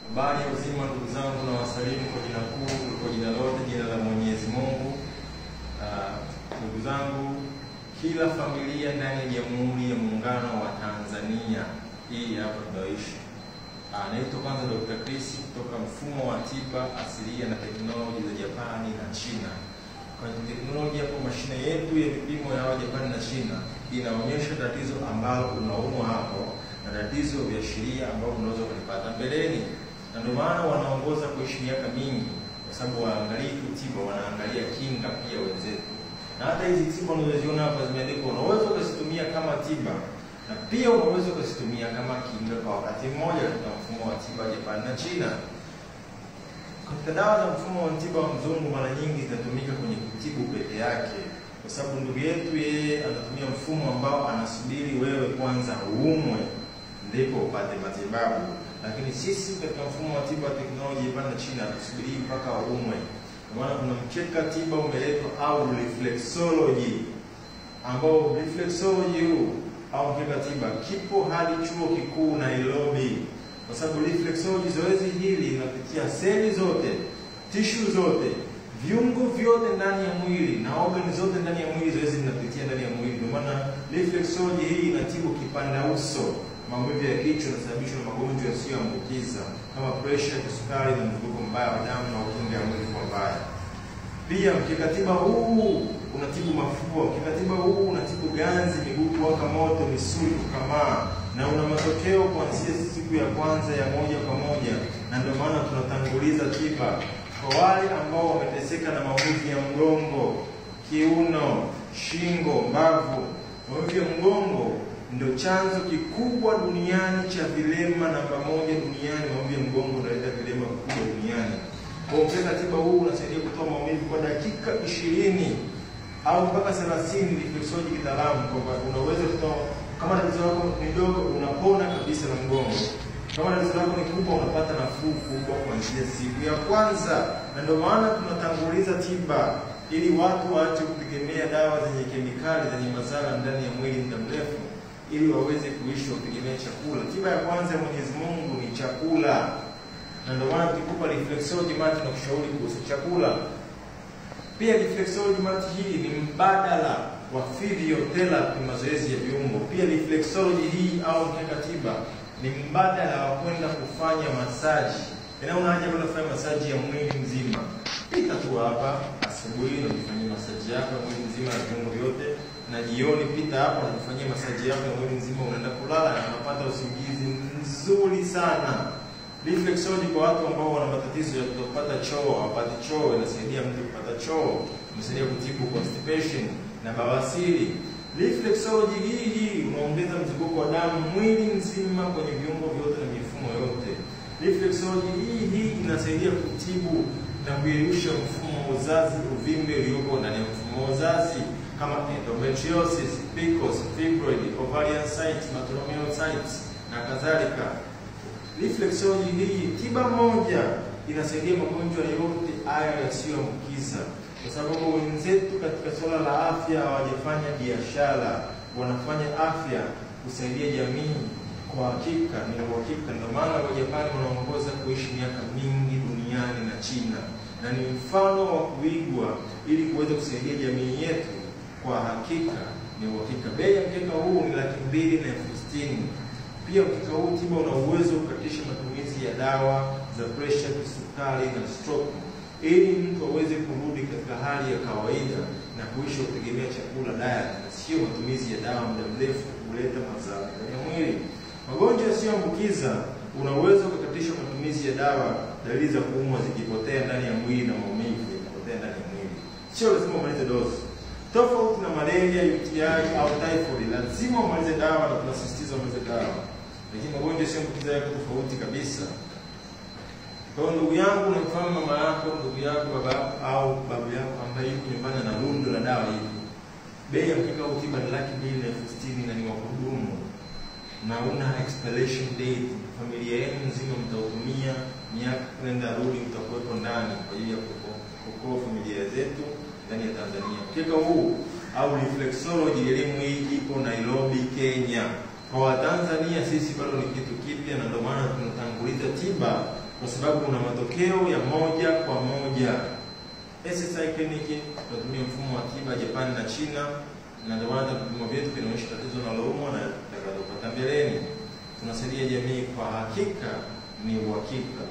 Habari ya uzima ndugu zangu, na wasalimu kwa jina kuu, kwa jina lote, jina la Mwenyezi Mungu. Ndugu zangu, kila familia ndani ya Jamhuri ya Muungano wa Tanzania hii hapa tunaishi. Naitwa kwanza Dr. Chris kutoka mfumo wa tiba asilia na teknolojia za Japani na China. Kwa teknolojia hapo, mashine yetu ya vipimo ya Japani na China inaonyesha tatizo ambalo unaumwa hapo na tatizo vya sheria ambao unaweza kulipata mbeleni. Na ndio maana wanaongoza kuishi miaka mingi, kwa sababu waangalie tiba, wanaangalia kinga pia wenzetu. Na hata hizi tiba unazoziona hapa zimeandikwa unaweza kuzitumia kama tiba na pia unaweza kuzitumia kama kinga kwa wakati mmoja katika mfumo wa tiba Japani na China. Katika dawa za mfumo wa tiba wa mzungu mara nyingi zinatumika kwenye kutibu peke yake, kwa sababu ndugu yetu yeye anatumia mfumo ambao anasubiri wewe kwanza uumwe ndipo upate matibabu. Lakini sisi katika mfumo wa tiba wa teknolojia Japani na China tusubiri mpaka uumwe. Kwa maana kuna mcheka tiba umeletwa au reflexology, ambao reflexology huu au mcheka tiba kipo hadi chuo kikuu Nairobi. Kwa sababu reflexology, zoezi hili linapitia seli zote, tishu zote, viungo vyote ndani ya mwili na organ zote ndani ya mwili, zoezi linapitia ndani ya mwili. Kwa maana reflexology hii inatibu kipanda uso, maumivu ya kichwa yanasababishwa na magonjwa yasiyoambukiza kama pressure, kisukari na mzunguko mbaya wa damu na ukinga ya mwili kwa mbaya. Pia mkikatiba huu unatibu mafua, mkikatiba huu unatibu ganzi, miguu kuwaka moto, misuli kukamaa, na una matokeo kuanzia siku ya kwanza ya moja kwa moja. Na ndio maana tunatanguliza tiba kwa wale ambao wameteseka na maumivu ya mgongo, kiuno, shingo, mbavu. Maumivu ya mgongo ndio chanzo kikubwa duniani cha vilema namba moja duniani. Maumivu ya mgongo ndio vilema kubwa duniani. Kwa mcheka tiba huu unasaidia kutoa maumivu kwa dakika 20 au mpaka 30. Reflexology kitaalamu kwamba unaweza kutoa, kama tatizo lako ni dogo unapona kabisa na mgongo, kama tatizo lako ni kubwa unapata nafuu kubwa kuanzia siku ya kwanza. Na ndio maana tunatanguliza tiba ili watu waache kutegemea dawa zenye kemikali zenye madhara ndani ya mwili muda mrefu, ili waweze kuishi wategemea chakula. Tiba ya kwanza ya Mwenyezi Mungu ni chakula. Na ndio maana tukikupa reflexology mat na kushauri kuhusu chakula. Pia reflexology mat hii ni mbadala wa physiotherapy, mazoezi ya viungo. Pia reflexology hii au mkeka tiba ni mbadala wa kwenda kufanya masaji. Una haja kwenda kufanya masaji ya mwili mzima. Pita tu hapa asubuhi na ufanye masaji yako ya mwili mzima na viungo vyote, na jioni pita hapa na ufanye masaji yako ya mwili mzima, unaenda kulala na unapata usingizi mzuri sana. Reflexology kwa watu ambao wana matatizo ya kutopata choo, hawapati choo, inasaidia mtu kupata choo, inasaidia kutibu constipation na bawasiri. Reflexology hii unaongeza mzunguko wa damu mwili mzima kwenye viungo vyote na mifumo yote. Reflexology hii inasaidia kutibu na kuimarisha mfumo wa uzazi, uvimbe ulioko ndani ya mfumo wa uzazi kama endometriosis, PCOS, fibroid, ovarian cysts, matrimonial cysts na kadhalika. Reflexology hii tiba moja inasaidia magonjwa yote haya yasiyoambukiza, kwa sababu wenzetu katika swala la afya hawajafanya biashara, wanafanya afya kusaidia jamii. Kwa hakika ni uhakika, ndio maana Wajapani wanaongoza kuishi miaka mingi duniani na China, na ni mfano wa kuigwa ili kuweza kusaidia jamii yetu. Kwa hakika ni uhakika. Bei ya mkeka huu ni 260,000. Pia mkeka huu tiba una uwezo wa kukatisha matumizi ya dawa za pressure, kisukari na stroke, ili mtu aweze kurudi katika hali ya kawaida na kuishi kutegemea chakula diet, na sio matumizi ya dawa muda mrefu kuleta madhara kwenye mwili. Magonjwa yasiyoambukiza una uwezo wa kukatisha matumizi ya dawa, dalili za kuumwa zikipotea ndani ya mwili na maumivu yakipotea ndani ya mwili. Sio lazima umalize dozi. Tofauti na malaria, UTI au typhoid, lazima umalize dawa na tunasisitiza umalize dawa. Lakini magonjwa yasiyoambukiza yako tofauti kabisa. Kwa ndugu yangu, unamfahamu mama yako, ndugu yako, baba yako au babu yako ambaye yuko nyumbani na rundo la dawa hivi. Bei ya mkeka huu tiba ni 260,000 na ni wa kudumu na una expiration date. Familia yenu nzima mtautumia miaka kwenda rudi, mtakuwepo ndani kwa ajili ya kuokoa familia zetu ndani ya Tanzania. Mkeka huu au reflexology, elimu hii iko Nairobi, Kenya. Kwa Watanzania sisi bado ni kitu kipya, na ndio maana tunatanguliza tiba kwa sababu kuna matokeo ya moja kwa moja. SSI clinic tunatumia mfumo wa tiba Japan na China, na ndio maana vipimo vyetu vinaonyesha tatizo linaloumwa na tatizo mbeleni. Tunasaidia jamii kwa hakika, ni uhakika.